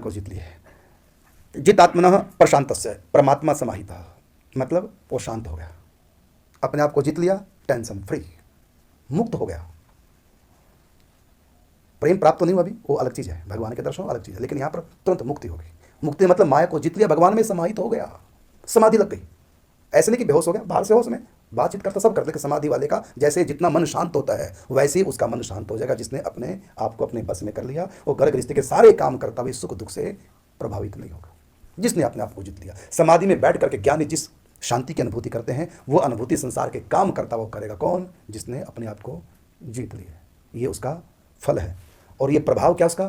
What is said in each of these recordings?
को जीत लिए। जित आत्मनः प्रशांतस्य परमात्मा समाहितः, मतलब वो शांत हो गया, अपने आप को जीत लिया, टेंशन फ्री, मुक्त हो गया। प्रेम प्राप्त तो नहीं हुआ अभी, वो अलग चीज़ है, भगवान के दर्शन अलग चीज़ है, लेकिन यहाँ पर तुरंत मुक्ति हो गई। मुक्ति मतलब माया को जीत लिया, भगवान में समाहित हो गया, समाधि लग गई। ऐसे नहीं कि बेहोश हो गया, बाहर से होश में बातचीत करता सब करते, कि समाधि वाले का जैसे जितना मन शांत होता है वैसे ही उसका मन शांत हो जाएगा, जिसने अपने आप को अपने बस में कर लिया। वो घर गृहस्थी के सारे काम करता हुए सुख दुख से प्रभावित नहीं होगा, जिसने अपने आप को जीत लिया। समाधि में बैठ करके ज्ञानी जिस शांति की अनुभूति करते हैं, वो अनुभूति संसार के काम करता वो करेगा कौन? जिसने अपने आप को जीत लिया। ये उसका फल है। और ये प्रभाव क्या उसका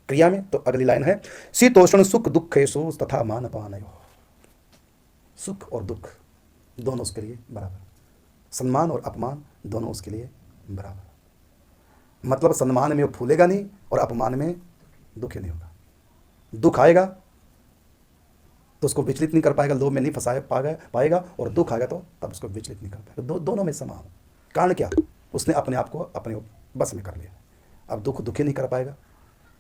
क्रिया में? तो अगली लाइन है, शीतोष्ण सुख दुखेषु तथा मानपानयोः। सुख और दुख दोनों उसके लिए बराबर, सम्मान और अपमान दोनों उसके लिए बराबर। मतलब सम्मान में वो फूलेगा नहीं और अपमान में दुखी नहीं होगा। दुख आएगा तो उसको विचलित नहीं कर पाएगा, लोभ में नहीं फंसा पाएगा, और दुख आएगा तो तब उसको विचलित नहीं कर पाएगा। दोनों में समान। कारण क्या? उसने अपने आप को अपने बस में कर लिया। अब दुख दुखी नहीं कर पाएगा,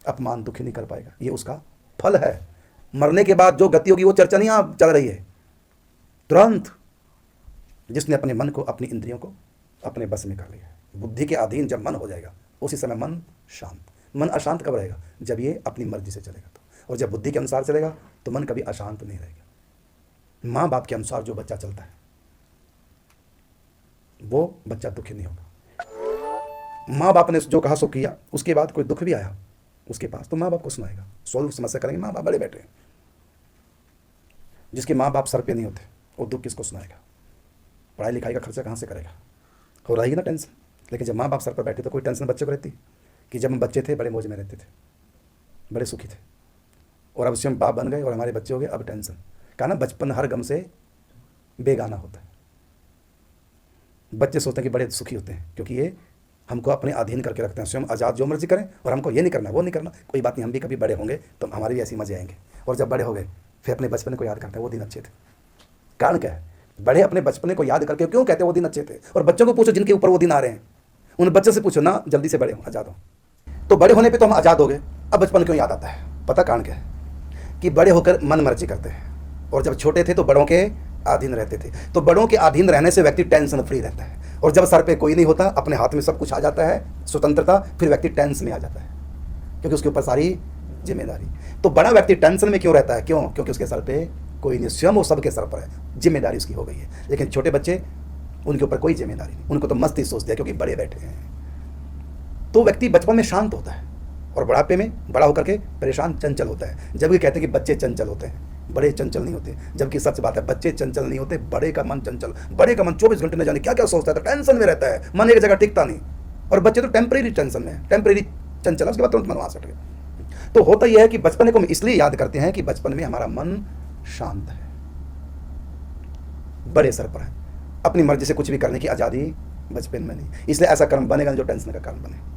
अपमान दुखी नहीं कर पाएगा। ये उसका फल है। मरने के बाद जो गति होगी वो चर्चा नहीं आप चल रही है। तुरंत जिसने अपने मन को, अपनी इंद्रियों को अपने बस में कर लिया, बुद्धि के अधीन जब मन हो जाएगा उसी समय मन शांत। मन अशांत कब रहेगा? जब ये अपनी मर्जी से चलेगा तो। और जब बुद्धि के अनुसार चलेगा तो मन कभी अशांत नहीं रहेगा। माँ बाप के अनुसार जो बच्चा चलता है वो बच्चा दुखी नहीं होगा। माँ बाप ने जो कहा सो किया, उसके बाद कोई दुख भी आया उसके पास तो माँ बाप को सुनाएगा, सॉल्व समस्या करेंगे। माँ बाप बड़े बैठे हैं। जिसके माँ बाप सर पे नहीं होते वो दुख किसको सुनाएगा? पढ़ाई लिखाई का खर्चा कहाँ से करेगा? हो रहेगी ना टेंशन। लेकिन जब माँ बाप सर पर बैठे तो कोई टेंशन बच्चे को रहती कि जब हम बच्चे थे बड़े मौज में रहते थे, बड़े सुखी थे, और अब से हम बाप बन गए और हमारे बच्चे हो गए, अब टेंशन। कहा ना, बचपन हर गम से बेगाना होता है। बच्चे सोचते हैं कि बड़े सुखी होते हैं क्योंकि ये हमको अपने अधीन करके रखते हैं, स्वयं आज़ाद जो मर्जी करें, और हमको ये नहीं करना वो नहीं करना। कोई बात नहीं, हम भी कभी बड़े होंगे तो हमारे भी ऐसे मजे आएंगे। और जब बड़े हो गए फिर अपने बचपन को याद करते हैं, वो दिन अच्छे थे। कारण क्या है? बड़े अपने बचपने को याद करके क्यों कहते हैं वो दिन अच्छे थे? और बच्चों को पूछो जिनके ऊपर वो दिन आ रहे हैं, उन बच्चों से पूछो ना, जल्दी से बड़े हो, आज़ाद हो। तो बड़े होने पे तो हम आज़ाद हो गए, अब बचपन क्यों याद आता है? पता कारण क्या है? कि बड़े होकर मन मर्जी करते हैं, और जब छोटे थे तो बड़ों के अधीन रहते थे। तो बड़ों के अधीन रहने से व्यक्ति टेंशन फ्री रहता है, और जब सर पे कोई नहीं होता, अपने हाथ में सब कुछ आ जाता है, स्वतंत्रता, फिर व्यक्ति टेंशन में आ जाता है क्योंकि उसके ऊपर सारी जिम्मेदारी। तो बड़ा व्यक्ति टेंशन में क्यों रहता है? क्यों? क्योंकि उसके सर पे कोई नहीं, स्वयं वो सबके सर पर है, जिम्मेदारी उसकी हो गई है। लेकिन छोटे बच्चे, उनके ऊपर कोई जिम्मेदारी नहीं, उनको तो मस्ती सोचते हैं क्योंकि बड़े बैठे हैं। तो व्यक्ति बचपन में शांत होता है और बुढ़ापे में बड़ा होकर के परेशान चंचल होता है। जब ये कहते हैं कि बच्चे चंचल होते हैं, बड़े चंचल नहीं होते, जबकि सच बात है, बच्चे चंचल नहीं होते, बड़े का मन चंचल। बड़े का मन 24 घंटे न जाने क्या क्या सोचता है, तो टेंशन में रहता है, मन एक जगह टिकता नहीं। और बच्चे तो टेम्परेरी टेंशन में, टेम्परेरी चंचल, उसके बाद तुरंत मन वहां से हट गया। तो होता यह है कि बचपन को हम इसलिए याद करते हैं कि बचपन में हमारा मन शांत है, बड़े सर पर है, अपनी मर्जी से कुछ भी करने की आज़ादी बचपन में नहीं। इसलिए ऐसा कर्म बनेगा जो टेंशन का कारण बने।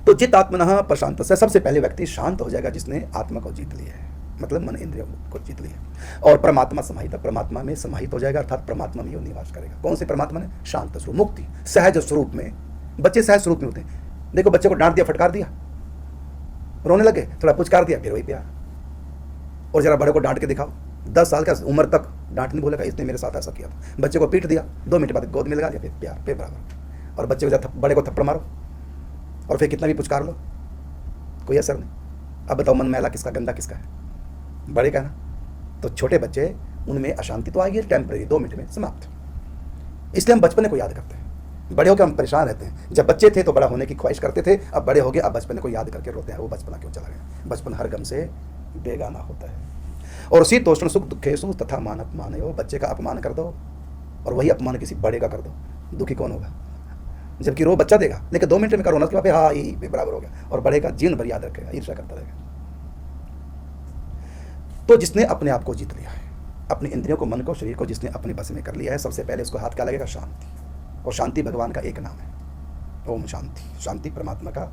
तो जित आत्मनः प्रशांत से, सबसे पहले व्यक्ति शांत हो जाएगा जिसने आत्मा को जीत लिया है, मतलब मन इंद्रियों को जीत लिया। और परमात्मा समाहित, परमात्मा में समाहित हो जाएगा, अर्थात परमात्मा में वो निवास करेगा। कौन से परमात्मा ने? शांत स्वरूप, मुक्ति, सहज स्वरूप में। बच्चे सहज स्वरूप में होते हैं। देखो बच्चे को डांट दिया, फटकार दिया, रोने लगे, थोड़ा पुचकार दिया, फिर वही प्यार। और जरा बड़े को डांट के दिखाओ, 10 साल का उम्र तक डांट नहीं बोलेगा, इसने मेरे साथ ऐसा किया था। बच्चे को पीट दिया, 2 मिनट बाद गोद में लगा दिया, फिर प्यार पे बराबर। और बच्चे को बड़े को थप्पड़ मारो और फिर कितना भी पुचकार लो, कोई असर नहीं। अब बताओ मन मैला किसका, गंदा किसका है? बड़े का ना। तो छोटे बच्चे, उनमें अशांति तो आएगी, टेम्परेरी, 2 मिनट में समाप्त। इसलिए हम बचपने को याद करते हैं। बड़े होकर हम परेशान रहते हैं। जब बच्चे थे तो बड़ा होने की ख्वाहिश करते थे, अब बड़े हो गए, अब बचपने को याद करके रोते हैं, वो बचपना क्यों चला गया? बचपन हर गम से बेगाना होता है। और शीतोष्ण सुख दुखेषु तथा मान अपमानयोः। बच्चे का अपमान कर दो और वही अपमान किसी बड़े का कर दो, दुखी कौन होगा? जबकि रो बच्चा देगा, लेकिन 2 मिनट में करो ना, उसके बाद हाँ ये बराबर हो गया। और बड़े का जीवन भर याद रखेगा, ईर्ष्या करता रहेगा। तो जिसने अपने आप को जीत लिया है, अपनी इंद्रियों को, मन को, शरीर को जिसने अपने बस में कर लिया है, सबसे पहले उसको हाथ क्या लगेगा? शांति। और शांति भगवान का एक नाम है, ओम शांति। शांति परमात्मा का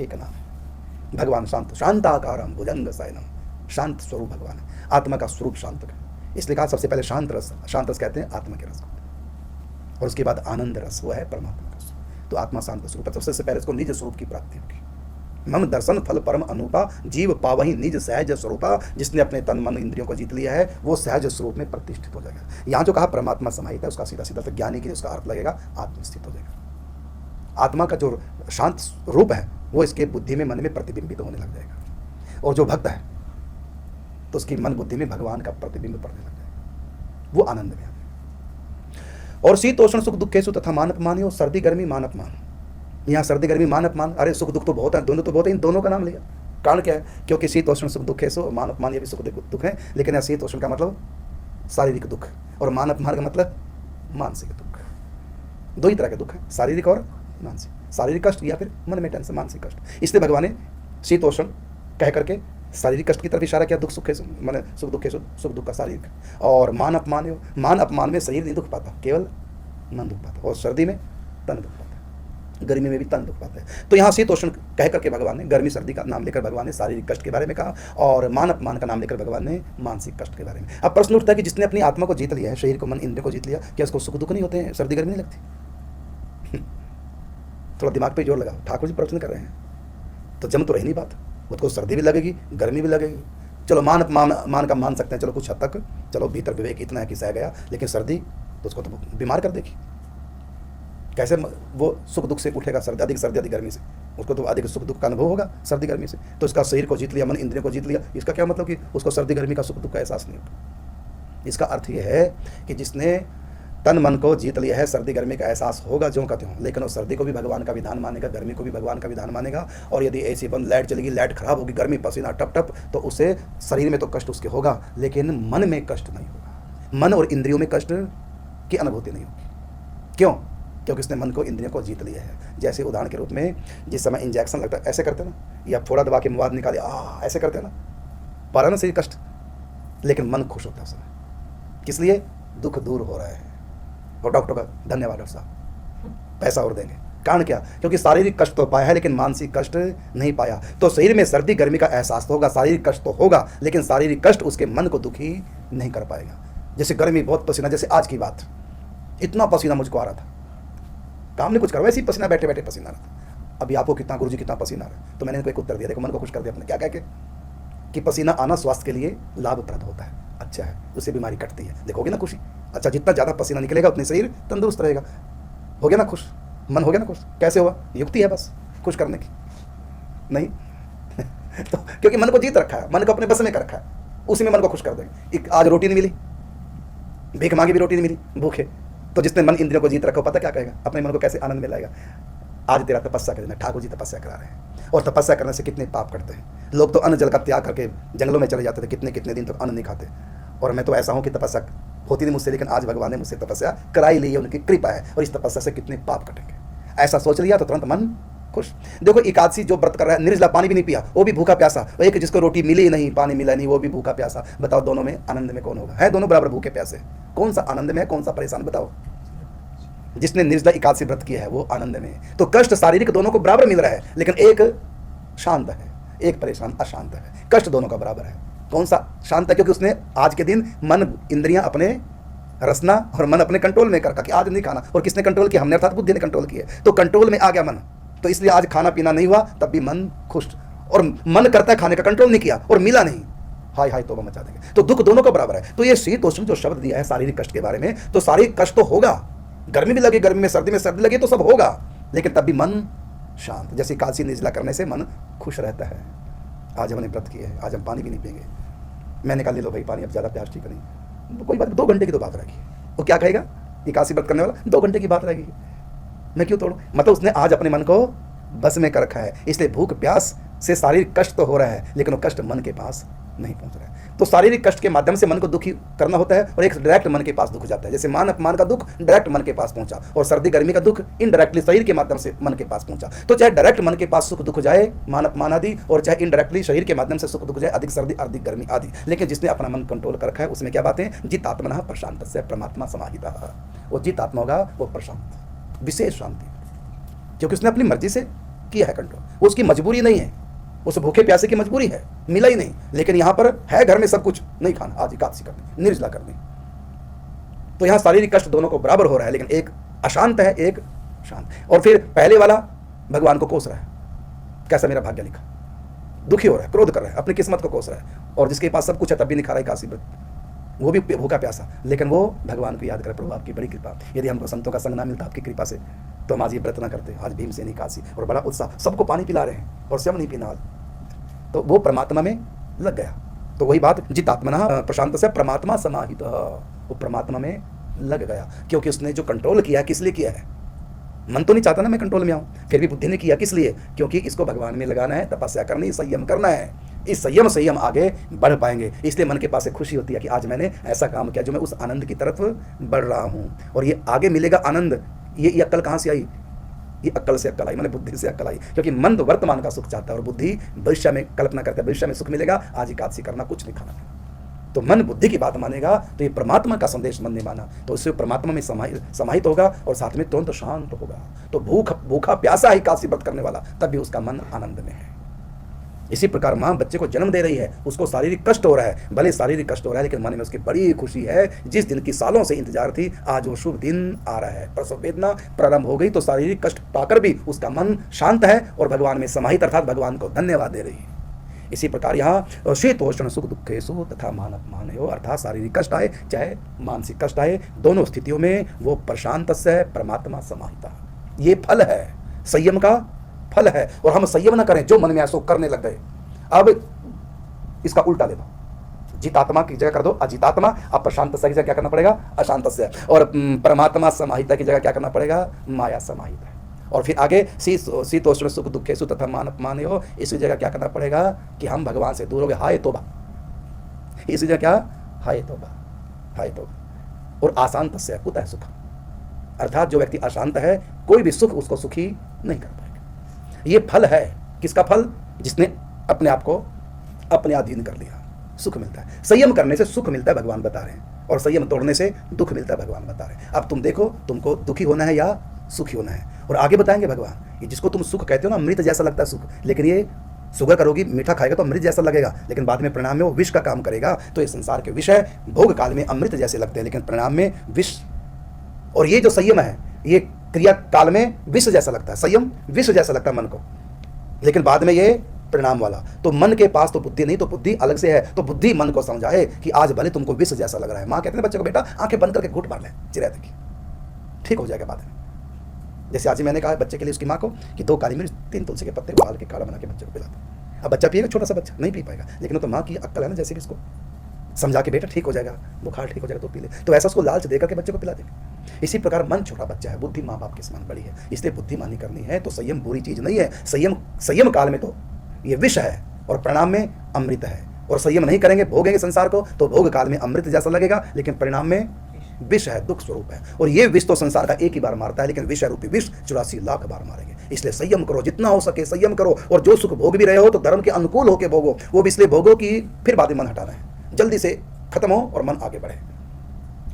एक नाम है। भगवान शांत, शांताकारं भुजंग शयनम, शांत स्वरूप भगवान है। आत्मा का स्वरूप शांत है, इसलिए कहा सबसे पहले शांत रस। शांत रस कहते हैं आत्मा के रस को, और उसके बाद आनंद रस, वो है परमात्मा का स्वरूप। तो आत्मा शांत स्वरूप है, सबसे पहले इसको निज स्वरूप की प्राप्ति होगी। मम दर्शन फल परम अनुपा, जीव पावही निज सहज स्वरूपा। जिसने अपने तन मन इंद्रियों को जीत लिया है वो सहज स्वरूप में प्रतिष्ठित हो जाएगा। यहाँ जो कहा परमात्मा समाहित है, उसका सीधा सीधा तो ज्ञानी के लिए उसका अर्थ लगेगा आत्मस्थित हो जाएगा। आत्मा का जो शांत रूप है वो इसके बुद्धि में, मन में प्रतिबिंबित होने लग जाएगा। और जो भक्त है तो उसकी मन बुद्धि में भगवान का प्रतिबिंब पड़ने लग जाएगा, वो आनंद में आ जाएगा। और शीतोष्ण सुख दुखेषु तथा मान अपमान, और सर्दी गर्मी मान अपमान। यहाँ सर्दी गर्मी मान अपमान, अरे सुख दुख तो बहुत है, दोनों तो बहुत है, इन दोनों का नाम लिया। कारण क्या है? क्योंकि शीतोष्ण सुख दुखेषु, मान अपमान ये भी सुख दुख है, लेकिन यहाँ शीतोष्ण का मतलब शारीरिक दुख और मान अपमान का मतलब मानसिक दुख। दो ही तरह के दुख है, शारीरिक और मानसिक। शारीरिक कष्ट या फिर मन में टेंशन, मानसिक कष्ट। इसलिए भगवान ने शीतोष्ण कह करके शारीरिक कष्ट की तरफ इशारा किया, दुख सुख मैंने सुख दुख सुख दुख का शारीरिक। और मान अपमान, मान अपमान में शरीर नहीं दुख पाता, केवल मन दुख पाता। और सर्दी में तन दुख पाता है, गर्मी में भी तन दुख पाता है। तो यहाँ शीतोष्ण कह करके भगवान ने गर्मी सर्दी का नाम लेकर भगवान ने शारीरिक कष्ट के बारे में कहा, और मान अपमान का नाम लेकर भगवान ने मानसिक कष्ट के बारे में। अब प्रश्न उठता है कि जिसने अपनी आत्मा को जीत लिया है, शरीर को, मन इंद्रिय को जीत लिया, क्या उसको सुख दुख नहीं होते हैं, सर्दी गर्मी नहीं लगती? थोड़ा दिमाग पे जोर लगा, ठाकुर जी प्रवचन कर रहे हैं तो जम तो रही नहीं बात। उसको सर्दी भी लगेगी, गर्मी भी लगेगी। चलो मान का मान सकते हैं, चलो कुछ हद तक, चलो भीतर विवेक इतना है कि सह गया, लेकिन सर्दी तो उसको तो बीमार कर देगी। कैसे वो सुख दुख से उठेगा? सर्दी अधिक गर्मी से उसको तो अधिक सुख दुख का अनुभव होगा सर्दी गर्मी से। तो इसका शरीर को जीत लिया, मन इंद्रियों को जीत लिया, इसका क्या मतलब कि उसको सर्दी गर्मी का सुख दुख का एहसास नहीं होगा। इसका अर्थ ये है कि जिसने तन मन को जीत लिया है, सर्दी गर्मी का एहसास होगा ज्यों का त्यों, लेकिन वो सर्दी को भी भगवान का विधान मानेगा, गर्मी को भी भगवान का विधान मानेगा। और यदि एसी बंद, लाइट चलेगी, लाइट खराब होगी, गर्मी पसीना टप टप, तो उसे शरीर में तो कष्ट उसके होगा, लेकिन मन में कष्ट नहीं होगा। मन और इंद्रियों में कष्ट की अनुभूति नहीं होगी। क्यों? क्योंकि उसने मन को इंद्रियों को जीत लिया है। जैसे उदाहरण के रूप में जिस समय इंजेक्शन लगता है ऐसे करते ना, या फोड़ा दबा के मवाद निकाले ऐसे करते ना, पा रहा ना शरीर कष्ट, लेकिन मन खुश होता है उस समय। किस लिए? दुख दूर हो रहा है। और डॉक्टर का धन्यवाद डॉक्टर साहब, पैसा और देंगे। कारण क्या? क्योंकि शारीरिक कष्ट तो पाया है लेकिन मानसिक कष्ट नहीं पाया। तो शरीर में सर्दी गर्मी का एहसास तो होगा, शारीरिक कष्ट तो होगा, लेकिन शारीरिक कष्ट उसके मन को दुखी नहीं कर पाएगा। जैसे गर्मी, बहुत पसीना, जैसे आज की बात, इतना पसीना मुझको आ रहा था, काम नहीं कुछ करो, वैसे ही पसीना, बैठे बैठे पसीना आ रहा था। अभी आपको कितना, गुरुजी कितना पसीना आ रहा है? तो मैंने इनको एक उत्तर दिया, देखो मन को खुश कर दिया अपने, क्या कह के कि पसीना आना स्वास्थ्य के लिए लाभप्रद होता है, अच्छा है, उससे बीमारी कटती है। देखोगे ना खुशी? अच्छा, जितना ज़्यादा पसीना निकलेगा उतने शरीर तंदुरुस्त रहेगा। हो गया ना खुश? मन हो गया ना खुश? कैसे हुआ? युक्ति है बस खुश करने की, नहीं तो क्योंकि मन को जीत रखा है, मन को अपने बस में कर रखा है, उसी में मन को खुश कर देंगे। आज रोटी नहीं मिली, भीख मांगी भी रोटी नहीं मिली, भूखे, तो जिसने मन इंद्रियों को जीत रखा, पता क्या कहेगा? अपने मन को कैसे आनंद मिलाएगा? आज तेरा तपस्या कर देना, ठाकुर जी तपस्या करा रहे हैं। और तपस्या करने से कितने पाप करते हैं लोग। तो अन्न जल का त्याग करके जंगलों में चले जाते थे, कितने कितने दिन तक अन्न नहीं खाते। और मैं तो ऐसा हूँ कि तपस्या होती नहीं मुझसे, लेकिन आज भगवान ने मुझसे तपस्या कराई ली है, उनकी कृपा है, और इस तपस्या से कितने पाप कटेंगे। ऐसा सोच लिया तो तुरंत मन खुश। देखो एकादशी जो व्रत कर रहा है, निर्जला, पानी भी नहीं पिया, वो भी भूखा प्यासा, और एक जिसको रोटी मिली नहीं, पानी मिला नहीं, वो भी भूखा प्यासा। बताओ दोनों में आनंद में कौन होगा? है दोनों बराबर भूखे प्यासे, कौन सा आनंद में है, कौन सा परेशान? बताओ। जिसने निर्जला एकादशी व्रत किया है वो आनंद में है। तो कष्ट शारीरिक दोनों को बराबर मिल रहा है, लेकिन एक शांत है, एक परेशान अशांत है। कष्ट दोनों का बराबर है। कौन सा शांत है? क्योंकि उसने आज के दिन मन इंद्रियां अपने रसना और मन अपने कंट्रोल में कर कि आज नहीं खाना। और किसने कंट्रोल किया? हमने, अर्थात बुद्धि ने कंट्रोल किया। तो कंट्रोल में आ गया मन, तो इसलिए आज खाना पीना नहीं हुआ, तब भी मन खुश। और मन करता है खाने का, कंट्रोल नहीं किया और मिला नहीं, हाय हाय तौबा मचा देंगे। तो दुख दोनों का बराबर है। तो ये शीतोष्ण जो शब्द दिया है शारीरिक कष्ट के बारे में, तो शारीरिक कष्ट तो होगा, गर्मी भी लगे, गर्मी में सर्दी लगे, तो सब होगा, लेकिन तब भी मन शांत। जैसे एकादशी निर्जला करने से मन खुश रहता है। आज हमने व्रत किए है, आज हम पानी भी नहीं पिएंगे। मैंने कहा ले लो भाई पानी, अब ज़्यादा प्यास ठीक नहीं, कोई बात, 2 घंटे की तो बात रहेगी। वो क्या कहेगा एकादशी व्रत करने वाला? 2 घंटे की बात रहेगी, मैं क्यों तोड़ूं? मतलब उसने आज अपने मन को बस में कर रखा है। इसलिए भूख प्यास से शारीरिक कष्ट तो हो रहा है, लेकिन वो कष्ट मन के पास नहीं पहुंच रहा है। तो शारीरिक कष्ट के माध्यम से मन को दुखी करना होता है, और एक डायरेक्ट मन के पास दुख जाता है। जैसे मान अपमान का दुख डायरेक्ट मन के पास पहुंचा, और सर्दी गर्मी का दुख इनडायरेक्टली शरीर के माध्यम से मन के पास पहुंचा। तो चाहे डायरेक्ट मन के पास सुख दुख जाए, मान अपमान आदि, और चाहे इनडायरेक्टली शरीर के माध्यम से सुख दुख जाए, अधिक सर्दी अधिक गर्मी आदि, लेकिन जिसने अपना मन कंट्रोल कर रखा है उसमें क्या बातें? जित आत्मनः प्रशांतस्य परमात्मा समाहितः। वो जित आत्मा होगा वो प्रशांत, विशेष शांति, क्योंकि उसने अपनी मर्जी से किया है कंट्रोल। वो उसकी मजबूरी नहीं है, उस भूखे प्यासे की मजबूरी है, मिला ही नहीं, लेकिन यहां पर है घर में सब कुछ, नहीं खाना, आज एकादशी करनी, निर्जला करनी। तो यहां शारीरिक कष्ट दोनों को बराबर हो रहा है, लेकिन एक अशांत है, एक शांत। और फिर पहले वाला भगवान को कोस रहा है, कैसा मेरा भाग्य लिखा, दुखी हो रहा है, क्रोध कर रहा है, अपनी किस्मत को कोस रहा है, और जिसके पास सब कुछ है तब भी नहीं खा रहा है काशी व्रत, वो भी भूखा प्यासा, लेकिन वो भगवान को याद करे, प्रभु आपकी बड़ी कृपा, यदि हमको संतों का संग ना मिलता आपकी कृपा से तो हम आज ये व्रत ना करते। आज भीमसेनी काशी, और बड़ा उत्साह, सबको पानी पिला रहे हैं और स्वयं नहीं पीना, तो वो परमात्मा में लग गया। तो वही बात, जितात्मना प्रशांत से परमात्मा समाहित, वो परमात्मा में लग गया, क्योंकि उसने जो कंट्रोल किया किस लिए किया है, मन तो नहीं चाहता ना मैं कंट्रोल में आऊँ, फिर भी बुद्धि ने किया किस लिए, क्योंकि इसको भगवान में लगाना है, तपस्या करनी है, संयम करना है, इस संयम से ही हम आगे बढ़ पाएंगे। इसलिए मन के पास एक खुशी होती है कि आज मैंने ऐसा काम किया जो मैं उस आनंद की तरफ बढ़ रहा हूँ, और ये आगे मिलेगा आनंद। ये अक्ल कहाँ से आई, ये अक्ल से अक्ल आई, मैंने बुद्धि से अक्ल आई, क्योंकि मन तो वर्तमान का सुख चाहता है और बुद्धि भविष्य में कल्पना करता है, भविष्य में सुख मिलेगा, आज एकादशी करना, कुछ नहीं खाना। तो मन बुद्धि की बात मानेगा, तो ये परमात्मा का संदेश मन ने माना, तो इससे परमात्मा में समाहित होगा और साथ में तुरंत शांत होगा। तो भूखा प्यासा ही काशी व्रत करने वाला, तब भी उसका मन आनंद में है। इसी प्रकार माँ बच्चे को जन्म दे रही है, उसको शारीरिक कष्ट हो रहा है, भले शारीरिक कष्ट हो रहा है, लेकिन मन में उसकी बड़ी खुशी है। जिस दिन की सालों से इंतजार थी, आज वो शुभ दिन आ रहा है। प्रसव वेदना प्रारंभ हो गई, तो शारीरिक कष्ट पाकर भी उसका मन शांत है और भगवान में समाहित, अर्थात भगवान को धन्यवाद दे रही है। इसी प्रकार यहाँ शीतोष्ण सुख दुखेषु तथा मान अपमान हो, अर्थात शारीरिक कष्ट आए चाहे मानसिक कष्ट आए, दोनों स्थितियों में वो प्रशांत से परमात्मा समाहिता। ये फल है, संयम का फल है। और हम संयम न करें, जो मन में ऐसा करने लग गए। अब इसका उल्टा ले दो, जितात्मा की जगह कर दो अजितात्मा, अब प्रशांत की जगह क्या करना पड़ेगा, अशांत से, और परमात्मा समाहिता की जगह क्या करना पड़ेगा, माया समाहित है। और फिर आगे शीतोष्ण सुख दुखेषु तथा मान अपमान हो, इसी जगह क्या करना पड़ेगा कि हम भगवान से दूर हो गए, हाय तौबा। इसी जगह क्या, हाय तौबा, हाय तौबा। और अशांत से कुतः सुख, अर्थात जो व्यक्ति अशांत है, कोई भी सुख उसको सुखी नहीं कर पाएगा। ये फल है, किसका फल, जिसने अपने आप को अपने अधीन कर लिया, सुख मिलता है। संयम करने से सुख मिलता है, भगवान बता रहे हैं, और संयम तोड़ने से दुख मिलता है, भगवान बता रहे हैं। अब तुम देखो, तुमको दुखी होना है या सुखी होना है, और आगे बताएंगे भगवान, ये जिसको तुम सुख कहते हो ना, अमृत जैसा लगता है सुख, लेकिन ये शुगर करोगी, मीठा खाएगा तो अमृत जैसा लगेगा, लेकिन बाद में परिणाम में वो विष का काम करेगा। तो ये संसार के विष है, भोग काल में अमृत जैसे लगते हैं, लेकिन परिणाम में विष। और ये जो संयम है, ये क्रिया काल में विष जैसा लगता है, संयम विष जैसा लगता है मन को, लेकिन बाद में ये परिणाम वाला। तो मन के पास तो बुद्धि नहीं, तो बुद्धि अलग से है, तो बुद्धि मन को समझाए कि आज भले तुमको विष जैसा लग रहा है। माँ कहते हैं बच्चे को, बेटा आंखें बंद करके घूट मार ले, चिरैत की, ठीक हो जाएगा बाद में। जैसे आज ही मैंने कहा बच्चे के लिए उसकी माँ को कि 2 काली मिर्च 3 तुलसी के पत्ते डाल के काढ़ा बना के बच्चे को पिला दो। अब बच्चा पिएगा, छोटा सा बच्चा नहीं पी पाएगा, लेकिन तो माँ की अक्ल है ना, जैसे कि इसको समझा के बेटा ठीक हो जाएगा, बुखार ठीक हो जाएगा तो पी ले, तो ऐसा उसको लालच देकर के बच्चे को पिला देंगे। इसी प्रकार मन छोटा बच्चा है, बुद्धि माँ बाप के समान बड़ी है, इसलिए बुद्धिमानी करनी है। तो संयम बुरी चीज नहीं है, संयम काल में तो ये विष है और परिणाम में अमृत है। और संयम नहीं करेंगे, भोगेंगे संसार को, तो भोग काल में अमृत जैसा लगेगा, लेकिन परिणाम में विष है, दुख स्वरूप है। और ये विष तो संसार का एक ही बार मारता है, लेकिन विष रूपी विष 84 लाख बार मारेंगे। इसलिए संयम करो, जितना हो सके संयम करो, और जो सुख भोग भी रहे हो तो धर्म के अनुकूल होकर भोगो। वो भी इसलिए भोगो कि फिर बाद में मन हटाना है, जल्दी से खत्म हो और मन आगे बढ़े,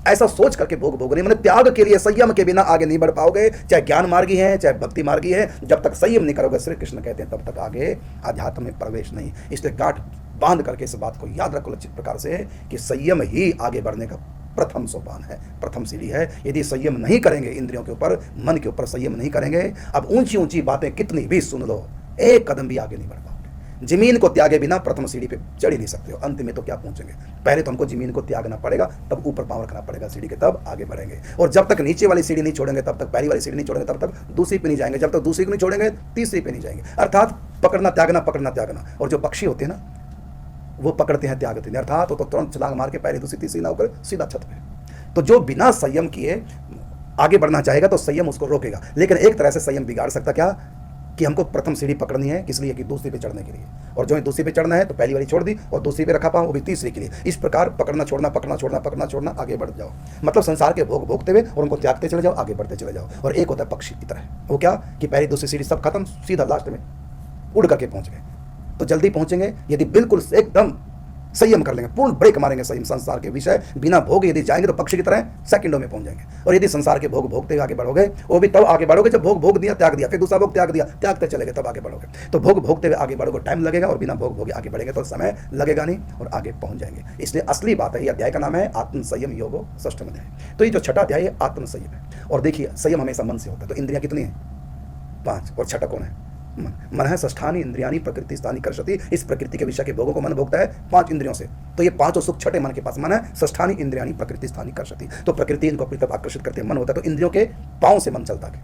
ऐसा सोच करके भोग रहे। मतलब त्याग के लिए संयम के बिना आगे नहीं बढ़ पाओगे, चाहे ज्ञान मार्गी है चाहे भक्ति मार्गी है। जब तक संयम नहीं करोगे, श्री कृष्ण कहते हैं, तब तक आगे आध्यात्म में प्रवेश नहीं। इसलिए गांठ बांध करके इस बात को याद रखो लक्षित प्रकार से कि संयम ही आगे बढ़ने का प्रथम सोपान है, प्रथम सीढ़ी है। यदि संयम नहीं करेंगे, इंद्रियों के ऊपर, मन के ऊपर संयम नहीं करेंगे, अब ऊंची ऊंची बातें कितनी भी सुन लो, एक कदम भी आगे नहीं बढ़ पाओगे। जमीन को त्यागे बिना प्रथम सीढ़ी पे चढ़ ही नहीं सकते हो, अंत में तो क्या पहुंचेंगे। पहले तो हमको जमीन को त्यागना पड़ेगा, तब ऊपर पांव रखना पड़ेगा सीढ़ी के, तब आगे बढ़ेंगे। और जब तक नीचे वाली सीढ़ी नहीं छोड़ेंगे, तब तक पहली वाली सीढ़ी नहीं छोड़ेंगे, तब तक दूसरी पे नहीं जाएंगे, जब तक दूसरी को नहीं छोड़ेंगे तीसरी पे नहीं जाएंगे। अर्थात पकड़ना त्यागना, पकड़ना त्यागना। और जो पक्षी होते हैं ना, वो पकड़ते हैं त्यागते हैं, अर्थात वो तो तुरंत छलांग मार के पहले दूसरी तीसरी ना होकर सीधा छत पे। तो जो बिना संयम किए आगे बढ़ना चाहेगा तो संयम उसको रोकेगा। लेकिन एक तरह से संयम बिगाड़ सकता क्या, कि हमको प्रथम सीढ़ी पकड़नी है, किस लिए, कि दूसरी पे चढ़ने के लिए। और जो दूसरी पे चढ़ना है तो पहली वाली छोड़ दी और दूसरी पे रखा पाऊँ, वो भी तीसरी के लिए। इस प्रकार पकड़ना छोड़ना, पकड़ना छोड़ना, पकड़ना छोड़ना, आगे बढ़ जाओ। मतलब संसार के भोग भोगते हुए और उनको त्यागते चले जाओ, आगे बढ़ते चले जाओ। और एक होता है पक्षी की तरह, वो क्या, कि पहली दूसरी सीढ़ी सब खत्म, सीधा लास्ट में उड़ करके पहुंच गए। तो जल्दी पहुंचेंगे यदि बिल्कुल एकदम संयम कर लेंगे, पूर्ण ब्रेक मारेंगे संयम संसार के विषय बिना भोग यदि जाएंगे तो पक्षी की तरह सेकंडों में पहुंच जाएंगे। और यदि संसार के भोग भोगते हुए आगे बढ़ोगे, वो भी तब आगे बढ़ोगे जब भोग भोग दिया, त्याग दिया, फिर दूसरा भोग त्याग दिया, त्यागते चलेंगे, तब आगे बढ़ोगे। तो भोग भोगते हुए आगे बढ़ोगे, टाइम लगेगा, और बिना भोग भोगे आगे बढ़ेंगे तो समय लगेगा नहीं और आगे पहुंच जाएंगे। इसलिए असली बात है, ये अध्याय का नाम है आत्म संयम योगो षष्ठम अध्याय। तो ये जो छठा अध्याय है आत्म संयम है। और देखिए संयम हमेशा मन से होता है। तो इंद्रियां कितनी है, 5, और छठा कौन है, मन है षष्ठानि इंद्रियानि प्रकृति स्थानी कर्षति। इस प्रकृति के विषय के भोगों को मन भोगता है 5 इंद्रियों से। तो ये 5 सुख छठे मन के पास। मन है षष्ठानि इंद्रियानि प्रकृति स्थानी कर्षति। तो प्रकृति इनको अपनी तरफ आकर्षित करते हैं, मन होता है। तो इंद्रियों के पाँव से मन चलता है,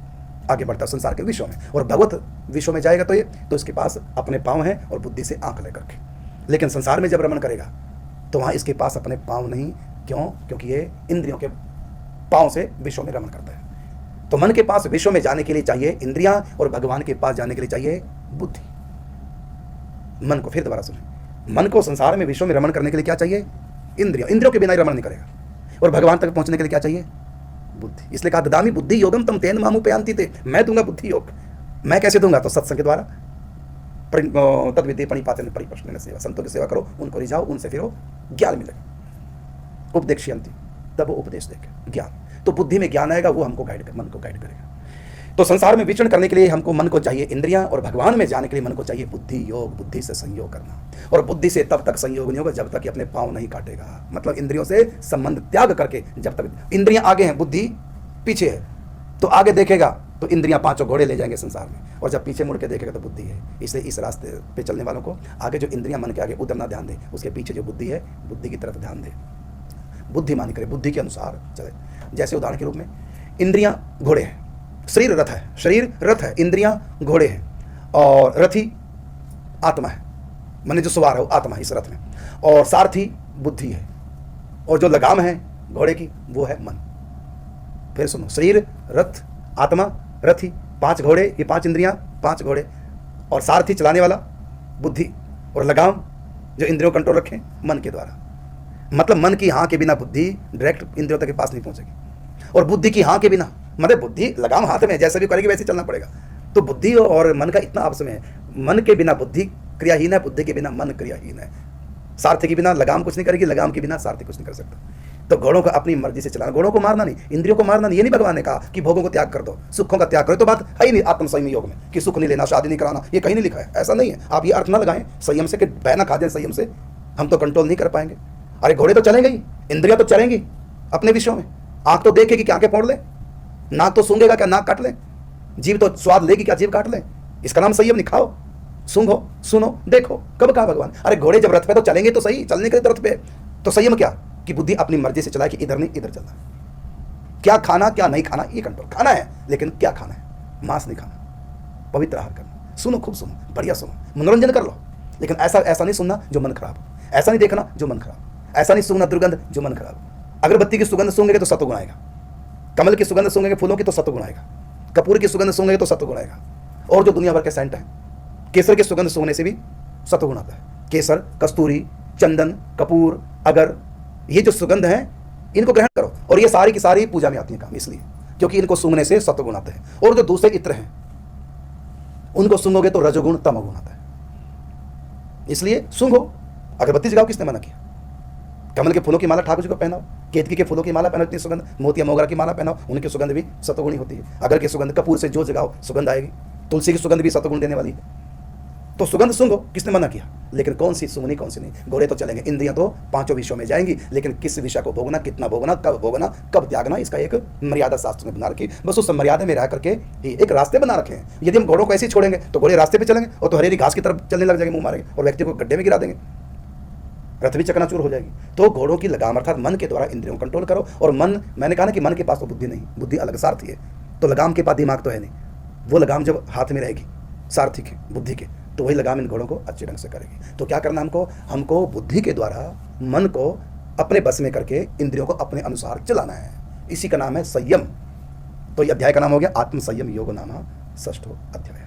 आगे बढ़ता है संसार के विषयों में। और भगवत विषयों में जाएगा तो इसके पास अपने पाँव हैं और बुद्धि से आंख लेकर के। लेकिन संसार में जब रमण करेगा तो वहाँ इसके पास अपने पाँव नहीं। क्यों? क्योंकि ये इंद्रियों के पाँव से विषयों में रमण करता है। तो मन के पास विश्व में जाने के लिए चाहिए इंद्रियां, और भगवान के पास जाने के लिए चाहिए बुद्धि। मन को फिर दोबारा सुने, मन को संसार में विश्व में रमण करने के लिए क्या चाहिए? इंद्रियों। इंद्रियों के बिना ही रमण नहीं करेगा। और भगवान तक पहुंचने के लिए क्या चाहिए? बुद्धि। इसलिए कहा ददामि बुद्धि योगम तम तेन मामुपयान्ति ते। मैं दूंगा बुद्धि योग। मैं कैसे दूंगा? तो सत्संग के द्वारा। तद विद्ये प्रणिपातेन परिप्रश्नेन सेवा। संतों की सेवा करो, उनको रिझाओ, उनसे फिर ज्ञान मिलेगा। उपदेक्ष्यन्ति, तब वो उपदेश देगा ज्ञान। तो बुद्धि में ज्ञान आएगा, वो हमको गाइड कर, मन को गाइड करेगा। तो संसार में विचरण करने के लिए हमको मन को चाहिए इंद्रियां, और भगवान में जाने के लिए मन को चाहिए बुद्धि योग। बुद्धि से संयोग करना, और बुद्धि से तब तक संयोग नहीं होगा जब तक कि अपने पाँव नहीं काटेगा। मतलब इंद्रियों से संबंध त्याग करके, जब तक इंद्रियां आगे हैं बुद्धि पीछे है, तो आगे देखेगा तो इंद्रियां 5 घोड़े ले जाएंगे संसार में, और जब पीछे मुड़ के देखेगा तो बुद्धि है। इसलिए इस रास्ते पे चलने वालों को आगे जो इंद्रियां मन के आगे उधर ना ध्यान दे, उसके पीछे जो बुद्धि है बुद्धि की तरफ ध्यान दे, बुद्धिमानी करे, बुद्धि के अनुसार चले। जैसे उदाहरण के रूप में इंद्रियां घोड़े हैं, शरीर रथ है। शरीर रथ है, इंद्रियां घोड़े हैं, और रथी आत्मा है, माने जो सवार है वो आत्मा है इस रथ में, और सारथी बुद्धि है, और जो लगाम है घोड़े की वो है मन। फिर सुनो, शरीर रथ आत्मा रथी, 5 घोड़े, ये 5 इंद्रियां 5 घोड़े, और सारथी चलाने वाला बुद्धि, और लगाम जो इंद्रियों कंट्रोल रखें मन के द्वारा। मतलब मन की हाँ के बिना बुद्धि डायरेक्ट इंद्रियों तक के पास नहीं पहुंचेगी, और बुद्धि की हाँ के बिना, मतलब बुद्धि लगाम हाथ में, जैसे भी करेगी वैसे चलना पड़ेगा। तो बुद्धि और मन का इतना आपस में है। मन के बिना बुद्धि क्रियाहीन है, बुद्धि के बिना मन क्रियाहीन है। सारथी के बिना लगाम कुछ नहीं करेगी, लगाम के बिना सारथी कुछ नहीं कर सकता। तो घोड़ों को अपनी मर्जी से चलाना, घोड़ों को मारना नहीं, इंद्रियों को मारना नहीं। ये नहीं भगवान ने कहा कि भोगों को त्याग कर दो, सुखों का त्याग करो। तो बात है ही नहीं आत्म संयम योग में कि सुख नहीं लेना, शादी नहीं कराना, ये कहीं नहीं लिखा है। ऐसा नहीं है। आप ये अर्थ ना लगाएं संयम से कि बहना खा जाए संयम से, हम तो कंट्रोल नहीं कर पाएंगे। अरे घोड़े तो चलेंगे ही, इंद्रियां तो चलेंगी अपने विषयों में। आंख तो देखेगी क्या आंखें फोड़ ले, नाक तो सूंघेगा क्या नाक काट ले, जीभ तो स्वाद लेगी क्या जीभ काट ले। इसका नाम संयम नहीं। खाओ, सूंघो, सुनो, देखो। कब कहा भगवान? अरे घोड़े जब रथ पे तो चलेंगे तो सही, चलने के रथ पे। तो संयम क्या? कि बुद्धि अपनी मर्जी से चलाए कि इधर नहीं इधर चलना। क्या खाना क्या नहीं खाना ये कंट्रोल। खाना है लेकिन क्या खाना है? मांस नहीं खाना, पवित्र आहार करना। सुनो, खूब सुनो, बढ़िया सुनो, मनोरंजन कर लो, लेकिन ऐसा नहीं सुनना जो मन खराब हो, ऐसा नहीं देखना जो मन खराब, ऐसा नहीं सूंघना दुर्गंध जो मन खराब। अगरबत्ती की सुगंध सूंघेंगे तो सत्वगुण आएगा, कमल की सुगंध सूंघेंगे फूलों की तो सत्वगुण आएगा, कपूर की सुगंध सूंघेंगे तो सत्वगुण आएगा, और जो दुनिया भर के सेंट हैं, केसर की सुगंध सूंघने से भी सत्वगुण आता है। केसर, कस्तूरी, चंदन, कपूर, अगर, ये जो सुगंध है इनको ग्रहण करो, और ये सारी की सारी पूजा में आती है काम, इसलिए क्योंकि इनको सूंघने से सत्वगुण आते हैं। और जो दूसरे इत्र हैं उनको सूंघोगे तो रजोगुण तमोगुण आता है। इसलिए सूंघो। अगरबत्ती जगाओ, किसने मना किया? कमल के फूलों की माला ठाकुर जी को पहनाओ, केतकी के फूलों की माला पहनाओ, इतनी सुगंध, मोतिया मोगरा की माला पहनाओ, उनकी सुगंध भी सत्वगुणी होती है। अगर की सुगंध, कपूर से जो जगाओ सुगंध आएगी, तुलसी की सुगंध भी सत्वगुण देने वाली है। तो सुगंध सूंघो, किसने मना किया? लेकिन कौन सी सूंघनी कौन सी नहीं। घोड़े तो चलेंगे, इंद्रियां तो 5 विषयों में जाएंगी, लेकिन किस विषय को भोगना, कितना भोगना, कब त्यागना, इसका एक मर्यादा शास्त्र में बना रखी। बस उस मर्यादा में रह करके ही एक रास्ते बना रखे हैं। यदि हम घोड़ों को ऐसे ही छोड़ेंगे तो घोड़े रास्ते पे चलेंगे, और तो हरेरी घास की तरफ चलने लग जाएंगे, मुंह मारेंगे, और व्यक्ति को गड्ढे में गिरा देंगे, रथ भी चकनाचूर हो जाएगी। तो घोड़ों की लगाम अर्थात मन के द्वारा इंद्रियों को कंट्रोल करो। और मन, मैंने कहा ना कि मन के पास तो बुद्धि नहीं, बुद्धि अलग सारथी है। तो लगाम के पास दिमाग तो है नहीं, वो लगाम जब हाथ में रहेगी सारथी के, बुद्धि के, तो वही लगाम इन घोड़ों को अच्छे ढंग से करेगी। तो क्या करना हमको बुद्धि के द्वारा मन को अपने बस में करके इंद्रियों को अपने अनुसार चलाना है। इसी का नाम है संयम। तो ये अध्याय का नाम हो गया आत्म संयम योग नामा 6वां अध्याय।